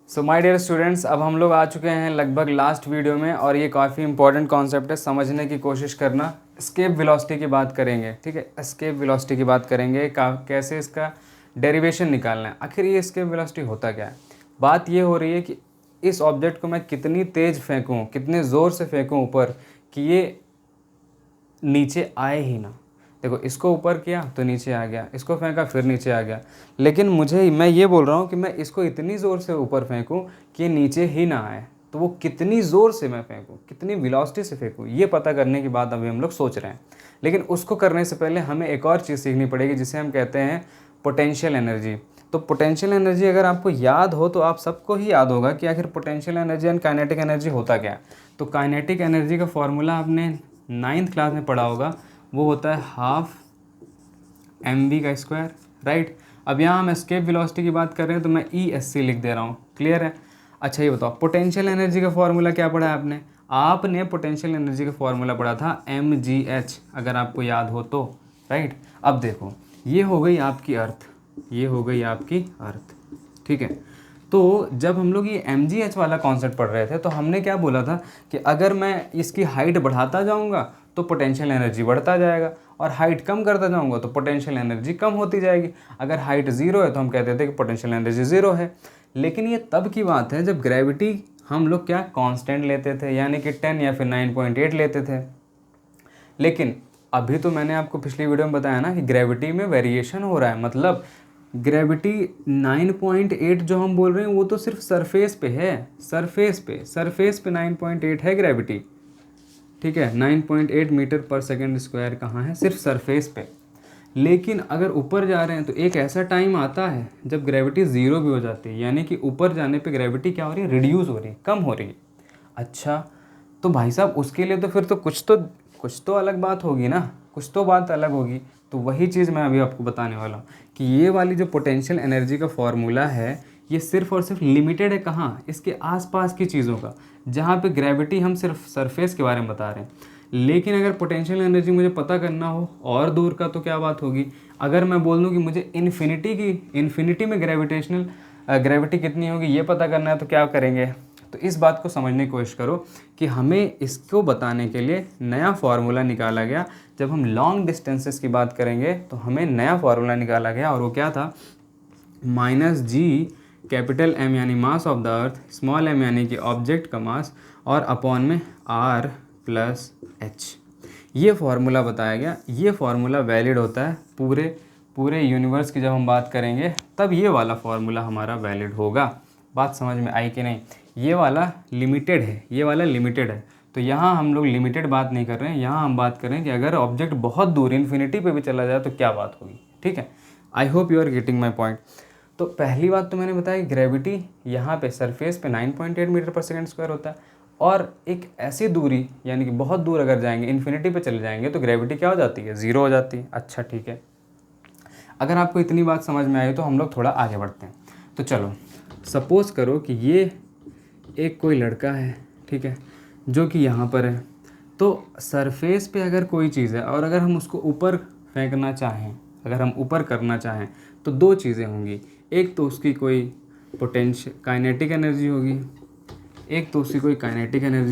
So my dear students, अब हम लोग आ चुके हैं लगभग लास्ट वीडियो में और ये काफ़ी इंपॉर्टेंट कॉन्सेप्ट है, समझने की कोशिश करना। एस्केप वेलोसिटी की बात करेंगे, ठीक है। एस्केप वेलोसिटी की बात करेंगे, कैसे इसका डेरिवेशन निकालना है, आखिर ये एस्केप वेलोसिटी होता क्या है। बात ये हो रही है कि इस ऑब्जेक्ट को मैं कितनी तेज़ फेंकूँ, कितने ज़ोर से फेंकूँ ऊपर कि ये नीचे आए ही ना। देखो, इसको ऊपर किया तो नीचे आ गया, इसको फेंका फिर नीचे आ गया, लेकिन मैं ये बोल रहा हूँ कि मैं इसको इतनी ज़ोर से ऊपर फेंकूँ कि ये नीचे ही ना आए। तो वो कितनी ज़ोर से मैं फेंकूँ, कितनी वेलोसिटी से फेंकूँ, ये पता करने की बात अभी हम लोग सोच रहे हैं। लेकिन उसको करने से पहले हमें एक और चीज़ सीखनी पड़ेगी जिसे हम कहते हैं पोटेंशियल एनर्जी। तो पोटेंशियल एनर्जी अगर आपको याद हो तो आप सबको ही याद होगा कि आखिर potential energy and kinetic energy होता क्या है। तो काइनेटिक एनर्जी का फॉर्मूला आपने 9th क्लास में पढ़ा होगा, वो होता है हाफ mv का स्क्वायर, राइट। अब यहाँ हम एस्केप वेलोसिटी की बात कर रहे हैं तो मैं ESC लिख दे रहा हूँ, क्लियर है। अच्छा ये बताओ, पोटेंशियल एनर्जी का फॉर्मूला क्या पढ़ा है आपने? आपने पोटेंशियल एनर्जी का फॉर्मूला पढ़ा था mgh, अगर आपको याद हो तो, राइट। अब देखो, ये हो गई आपकी अर्थ, ये हो गई आपकी अर्थ, ठीक है। तो जब हम लोग ये mgh वाला कॉन्सेप्ट पढ़ रहे थे तो हमने क्या बोला था कि अगर मैं इसकी हाइट बढ़ाता जाऊंगा तो पोटेंशियल एनर्जी बढ़ता जाएगा, और हाइट कम करता जाऊंगा तो पोटेंशियल एनर्जी कम होती जाएगी। अगर हाइट ज़ीरो है तो हम कहते थे कि पोटेंशियल एनर्जी ज़ीरो है। लेकिन ये तब की बात है जब ग्रेविटी हम लोग क्या कांस्टेंट लेते थे, यानी कि 10 या फिर 9.8 लेते थे। लेकिन अभी तो मैंने आपको पिछली वीडियो में बताया ना कि ग्रेविटी में वेरिएशन हो रहा है, मतलब ग्रेविटी 9.8 जो हम बोल रहे हैं वो तो सिर्फ सरफेस पे है, सरफेस पे 9.8 है ग्रेविटी, ठीक है। 9.8 मीटर पर सेकंड स्क्वायर कहाँ है? सिर्फ सरफेस पे। लेकिन अगर ऊपर जा रहे हैं तो एक ऐसा टाइम आता है जब ग्रेविटी ज़ीरो भी हो जाती है, यानी कि ऊपर जाने पे ग्रेविटी क्या हो रही है? रिड्यूस हो रही है, कम हो रही है। अच्छा, तो भाई साहब उसके लिए तो फिर तो कुछ तो अलग बात होगी ना, कुछ तो बात अलग होगी। तो वही चीज़ मैं अभी आपको बताने वाला हूँ कि ये वाली जो पोटेंशियल एनर्जी का फॉर्मूला है ये सिर्फ और सिर्फ लिमिटेड है कहाँ? इसके आसपास की चीज़ों का, जहाँ पे ग्रेविटी हम सिर्फ सरफेस के बारे में बता रहे हैं। लेकिन अगर पोटेंशियल एनर्जी मुझे पता करना हो और दूर का तो क्या बात होगी? अगर मैं बोल दूँ कि मुझे इन्फिनिटी में ग्रेविटी कितनी होगी ये पता करना है तो क्या करेंगे? तो इस बात को समझने की कोशिश करो कि हमें इसको बताने के लिए नया फार्मूला निकाला गया। जब हम लॉन्ग डिस्टेंसेस की बात करेंगे तो हमें नया फार्मूला निकाला गया, और वो क्या था? -g कैपिटल M यानी mass of the earth, small m यानी कि ऑब्जेक्ट का मास, और अपॉन में r प्लस h। ये फार्मूला बताया गया। ये फार्मूला वैलिड होता है पूरे यूनिवर्स की जब हम बात करेंगे तब ये वाला फार्मूला हमारा वैलिड होगा। बात समझ में आई कि नहीं? ये वाला लिमिटेड है, ये वाला लिमिटेड है। तो यहाँ हम लोग लिमिटेड बात नहीं कर रहे हैं, यहाँ हम बात कर रहे हैं कि अगर ऑब्जेक्ट बहुत दूर इन्फिनिटी पे भी चला जाए तो क्या बात होगी, ठीक है। I hope you are getting my point. तो पहली बात तो मैंने बताया कि ग्रेविटी यहाँ पे सरफेस पे 9.8 मीटर पर सेकंड स्क्वायर होता है, और एक ऐसी दूरी यानी कि बहुत दूर अगर जाएंगे, इन्फिनिटी पे चले जाएंगे तो ग्रेविटी क्या हो जाती है? ज़ीरो हो जाती है। अच्छा ठीक है, अगर आपको इतनी बात समझ में आई तो हम लोग थोड़ा आगे बढ़ते हैं। तो चलो, सपोज़ करो कि ये एक कोई लड़का है, ठीक है, जो कि यहाँ पर है। तो सरफेस पे अगर कोई चीज़ है और अगर हम उसको ऊपर फेंकना चाहें, अगर हम ऊपर करना चाहें तो दो चीज़ें होंगी। एक तो उसकी कोई काइनेटिक एनर्जी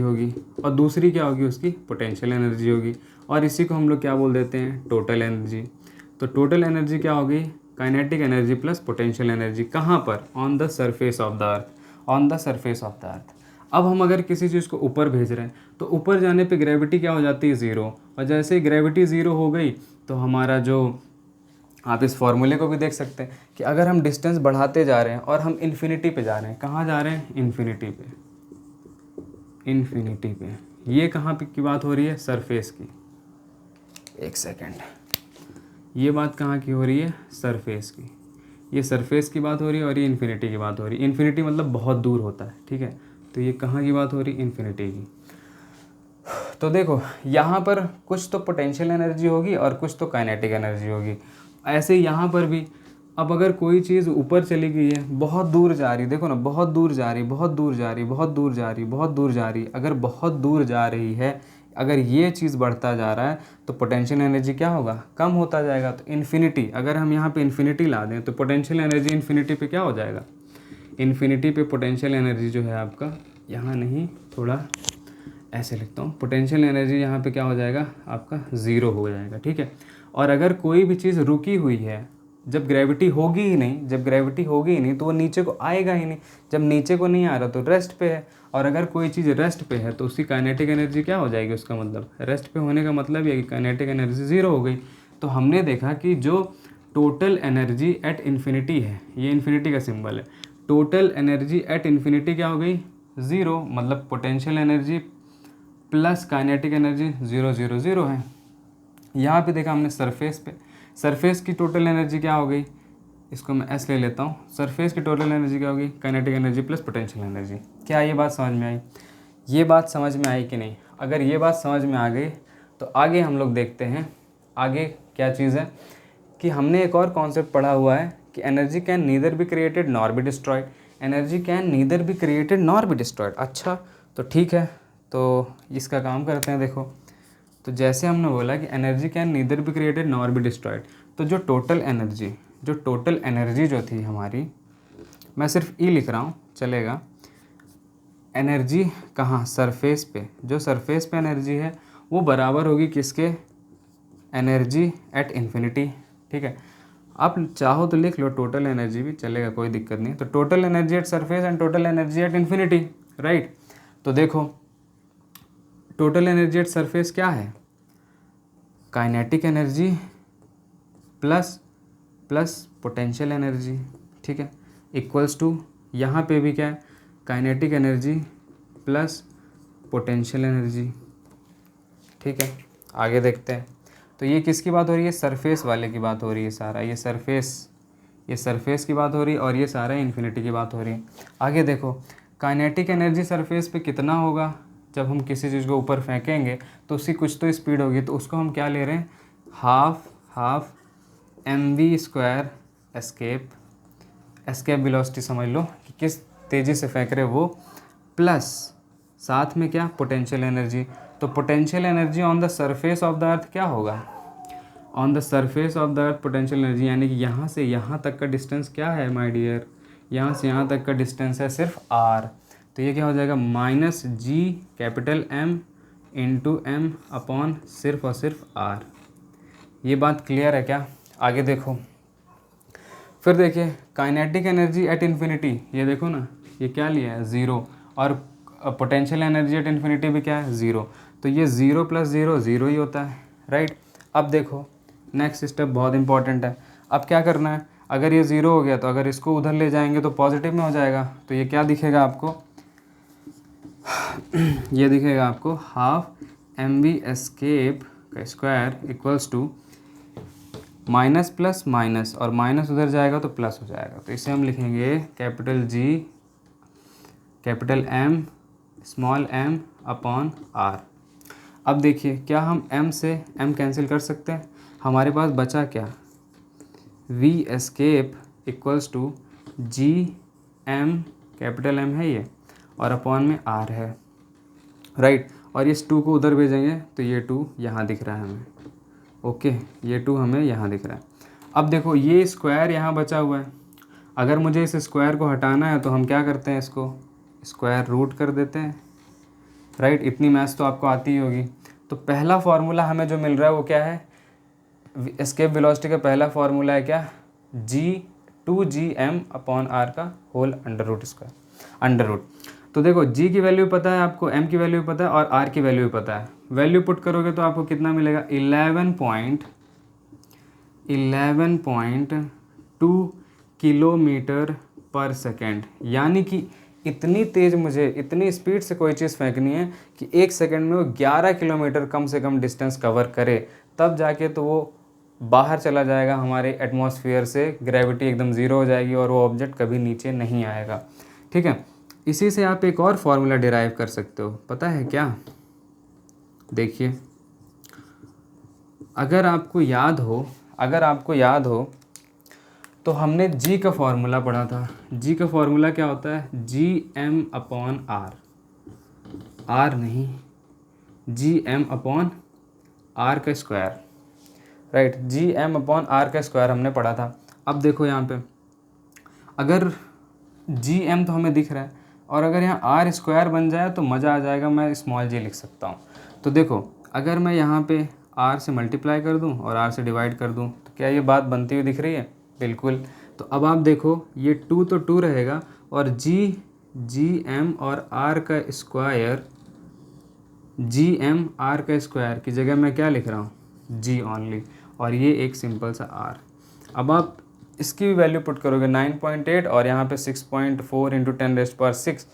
होगी, और दूसरी क्या होगी? उसकी पोटेंशियल एनर्जी होगी। और इसी को हम लोग क्या बोल देते हैं? Total energy. तो टोटल एनर्जी क्या होगी? Kinetic energy plus potential energy. कहाँ पर? On the surface of the earth. अब हम अगर किसी चीज़ को ऊपर भेज रहे हैं तो ऊपर जाने पे ग्रेविटी क्या हो जाती है? ज़ीरो। और जैसे ही ग्रेविटी ज़ीरो हो गई तो हमारा जो, आप इस फॉर्मूले को भी देख सकते हैं कि अगर हम डिस्टेंस बढ़ाते जा रहे हैं और हम इन्फिनिटी पे जा रहे हैं, कहाँ जा रहे हैं? इन्फिनिटी पे। ये कहाँ पे की बात हो रही है? सरफेस की। एक सेकेंड, ये बात कहाँ की हो रही है? सरफेस की। ये सरफेस की बात हो रही है और ये इन्फिनिटी की बात हो रही है। इन्फिनिटी मतलब बहुत दूर होता है, ठीक है। तो ये कहाँ की बात हो रही है? इन्फिनिटी की। तो देखो, यहाँ पर कुछ तो पोटेंशियल एनर्जी होगी और कुछ तो काइनेटिक एनर्जी होगी। ऐसे ही यहाँ पर भी, अब अगर कोई चीज़ ऊपर चली गई है, बहुत दूर जा रही, देखो ना, बहुत दूर जा रही, अगर बहुत दूर जा रही है, अगर ये चीज़ बढ़ता जा रहा है तो पोटेंशियल एनर्जी क्या होगा? कम होता जाएगा। तो इन्फिनिटी, अगर हम यहाँ पे इन्फिनिटी ला दें तो पोटेंशियल एनर्जी इन्फिनिटी पे क्या हो जाएगा? इन्फिनिटी पे पोटेंशियल एनर्जी जो है आपका, यहाँ नहीं, थोड़ा ऐसे लिखता हूँ, पोटेंशियल एनर्जी यहाँ पे क्या हो जाएगा आपका 0 हो जाएगा, ठीक है। और अगर कोई भी चीज़ रुकी हुई है, जब ग्रेविटी होगी ही नहीं, जब ग्रेविटी होगी ही नहीं तो वो नीचे को आएगा ही नहीं। जब नीचे को नहीं आ रहा तो रेस्ट पे है, और अगर कोई चीज़ रेस्ट पे है तो उसकी काइनेटिक एनर्जी क्या हो जाएगी, उसका मतलब रेस्ट पे होने का मतलब ये है कि काइनेटिक एनर्जी 0 हो गई। तो हमने देखा कि जो टोटल एनर्जी एट इन्फिनिटी है, ये इन्फिनिटी का सिंबल है, टोटल एनर्जी एट इन्फिनिटी क्या हो गई 0, मतलब potential energy plus kinetic energy 0 0 0 है। यहाँ पे देखा हमने सरफेस पे, सरफेस की टोटल एनर्जी क्या हो गई, इसको मैं एस ले लेता हूँ, सरफेस की टोटल एनर्जी क्या होगी, kinetic energy plus potential energy. क्या ये बात समझ में आई? ये बात समझ में आई कि नहीं? अगर ये बात समझ में आ गई तो आगे हम लोग देखते हैं, आगे क्या चीज़ है कि हमने एक और कॉन्सेप्ट पढ़ा हुआ है कि energy can neither be created nor be destroyed. Energy can neither be created nor be destroyed. अच्छा तो ठीक है, तो इसका काम करते हैं। देखो, तो जैसे हमने बोला कि energy can neither be created nor be destroyed, तो जो टोटल एनर्जी जो थी हमारी, मैं सिर्फ ई लिख रहा हूँ चलेगा, एनर्जी कहाँ, सरफेस पे, जो सरफेस पे एनर्जी है वो बराबर होगी किसके, एनर्जी एट इन्फिनिटी, ठीक है। आप चाहो तो लिख लो टोटल एनर्जी भी चलेगा, कोई दिक्कत नहीं। तो total energy at surface and total energy at infinity, right. तो देखो टोटल एनर्जी एट सरफेस क्या है, kinetic energy plus potential energy, ठीक है, इक्वल्स टू, यहाँ पे भी क्या है, kinetic energy plus potential energy, ठीक है। आगे देखते हैं। तो ये किसकी बात हो रही है, सरफेस वाले की बात हो रही है सारा, ये सरफेस की बात हो रही है, और ये सारा इन्फिनिटी की बात हो रही है। आगे देखो, काइनेटिक एनर्जी सरफेस पे कितना होगा, जब हम किसी चीज़ को ऊपर फेंकेंगे तो उसकी कुछ तो स्पीड होगी, तो उसको हम क्या ले रहे हैं, हाफ mv² एस्केप वेलोसिटी समझ लो कि किस तेज़ी से फेंक रहे वो, प्लस साथ में क्या, पोटेंशियल एनर्जी। तो potential energy on the surface of the earth क्या होगा, on the surface of the earth potential energy, यानी कि यहाँ से यहाँ तक का डिस्टेंस क्या है माय डियर, यहाँ से यहाँ तक का डिस्टेंस है सिर्फ r। तो ये क्या हो जाएगा, -g capital M into M upon सिर्फ और सिर्फ r। ये बात क्लियर है क्या? आगे देखो, फिर देखिए काइनेटिक एनर्जी एट इन्फिनिटी, ये देखो ना, ये क्या लिया है 0, और पोटेंशियल एनर्जी एट इन्फिनिटी भी क्या है 0। तो ये 0 + 0 0 ही होता है, राइट। अब देखो नेक्स्ट स्टेप बहुत इंपॉर्टेंट है। अब क्या करना है, अगर ये 0 हो गया तो अगर इसको उधर ले जाएंगे तो पॉजिटिव में हो जाएगा। तो ये क्या दिखेगा आपको, ये दिखेगा आपको हाफ mv एस्केप का square equals to minus plus minus, और माइनस उधर जाएगा तो प्लस हो जाएगा। तो इसे हम लिखेंगे capital G capital M small m upon r। अब देखिए क्या हम m से m कैंसिल कर सकते हैं, हमारे पास बचा क्या, v escape equals to G M capital M है ये, और अपॉन में r है, राइट। और इस 2 को उधर भेजेंगे तो ये 2 यहाँ दिख रहा है हमें, ओके, ये 2 हमें यहाँ दिख रहा है। अब देखो ये स्क्वायर यहाँ बचा हुआ है, अगर मुझे इस स्क्वायर को हटाना है तो हम क्या करते हैं, इसको स्क्वायर रूट कर देते हैं, राइट। इतनी मैथ्स तो आपको आती ही होगी। तो पहला फार्मूला हमें जो मिल रहा है वो क्या है, एस्केप वेलोसिटी का पहला फार्मूला है क्या, g/2gm अपॉन r का होल अंडर रूट। तो देखो g की वैल्यू पता है आपको, m की वैल्यू पता है, और r की वैल्यू भी पता है। वैल्यू पुट करोगे तो आपको कितना मिलेगा, 11.2 किलोमीटर पर सेकेंड। यानी कि इतनी तेज़ मुझे, इतनी स्पीड से कोई चीज़ फेंकनी है कि 1 सेकेंड में वो 11 किलोमीटर कम से कम डिस्टेंस कवर करे, तब जाके तो वो बाहर चला जाएगा हमारे एटमॉस्फेयर से, ग्रेविटी एकदम ज़ीरो हो जाएगी और वो ऑब्जेक्ट कभी नीचे नहीं आएगा, ठीक है। इसी से आप एक और फार्मूला डिराइव कर सकते हो, पता है क्या, देखिए अगर आपको याद हो तो हमने g का फार्मूला पढ़ा था। g का फार्मूला क्या होता है, gm अपॉन r नहीं, gm अपॉन r का square, right. gm upon r का स्क्वायर हमने पढ़ा था। अब देखो यहाँ पे, अगर जी एम तो हमें दिख रहा है, और अगर यहाँ आर स्क्वायर बन जाए तो मज़ा आ जाएगा, मैं स्मॉल जी लिख सकता हूँ। तो देखो अगर मैं यहाँ पे आर से मल्टीप्लाई कर दूँ और आर से डिवाइड कर दूँ तो क्या ये बात बनती हुई दिख रही है? बिल्कुल। तो अब आप देखो ये 2 तो 2 रहेगा, और जी एम और आर का स्क्वायर, जी एम आर का स्क्वायर की जगह मैं क्या लिख रहा हूँ? जी ओनली, और ये एक सिंपल सा आर। अब आप इसकी भी वैल्यू पुट करोगे 9.8 और यहाँ पे 6.4 इंटू 10⁻⁶,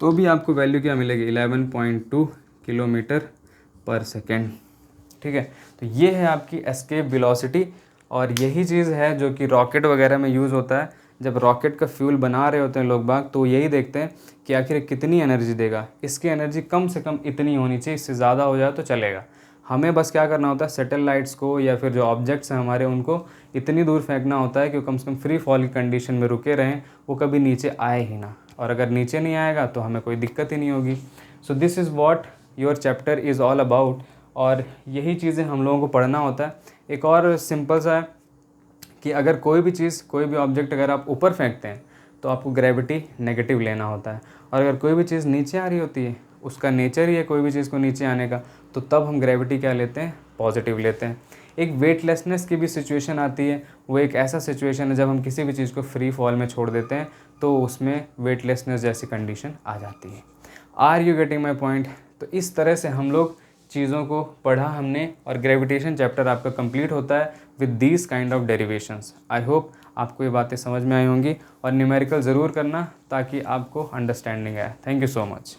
तो भी आपको वैल्यू क्या मिलेगी? 11.2 किलोमीटर पर सेकेंड। ठीक है, तो ये है आपकी एस्केप वेलोसिटी, और यही चीज़ है जो कि रॉकेट वगैरह में यूज़ होता है। जब रॉकेट का फ्यूल बना रहे होते हैं लोग बाग, तो यही देखते हैं कि आखिर कितनी एनर्जी देगा। इसकी एनर्जी कम से कम इतनी होनी चाहिए, इससे ज़्यादा हो जाए तो चलेगा। हमें बस क्या करना होता है, सैटेलाइट्स को या फिर जो ऑब्जेक्ट्स हैं हमारे, उनको इतनी दूर फेंकना होता है कि वो कम से कम फ्री फॉल की कंडीशन में रुके रहें, वो कभी नीचे आए ही ना। और अगर नीचे नहीं आएगा तो हमें कोई दिक्कत ही नहीं होगी। So this is what your chapter is all about, और यही चीज़ें हम लोगों को पढ़ना होता है। एक और सिंपल सा है कि अगर कोई भी चीज़, कोई भी ऑब्जेक्ट अगर आप ऊपर फेंकते हैं तो आपको ग्रेविटी नेगेटिव लेना होता है, और अगर कोई भी चीज़ नीचे आ रही होती है, उसका नेचर ही है कोई भी चीज़ को नीचे आने का, तो तब हम ग्रेविटी क्या लेते हैं? पॉजिटिव लेते हैं। एक वेटलेसनेस की भी सिचुएशन आती है, वो एक ऐसा सिचुएशन है जब हम किसी भी चीज़ को फ्री फॉल में छोड़ देते हैं, तो उसमें वेटलेसनेस जैसी कंडीशन आ जाती है। Are you getting my point? तो इस तरह से हम लोग चीज़ों को पढ़ा हमने, और ग्रेविटेशन चैप्टर आपका कंप्लीट होता है with these kind of derivations. I hope आपको ये बातें समझ में आई होंगी, और न्यूमेरिकल ज़रूर करना ताकि आपको अंडरस्टैंडिंग आए। Thank you so much.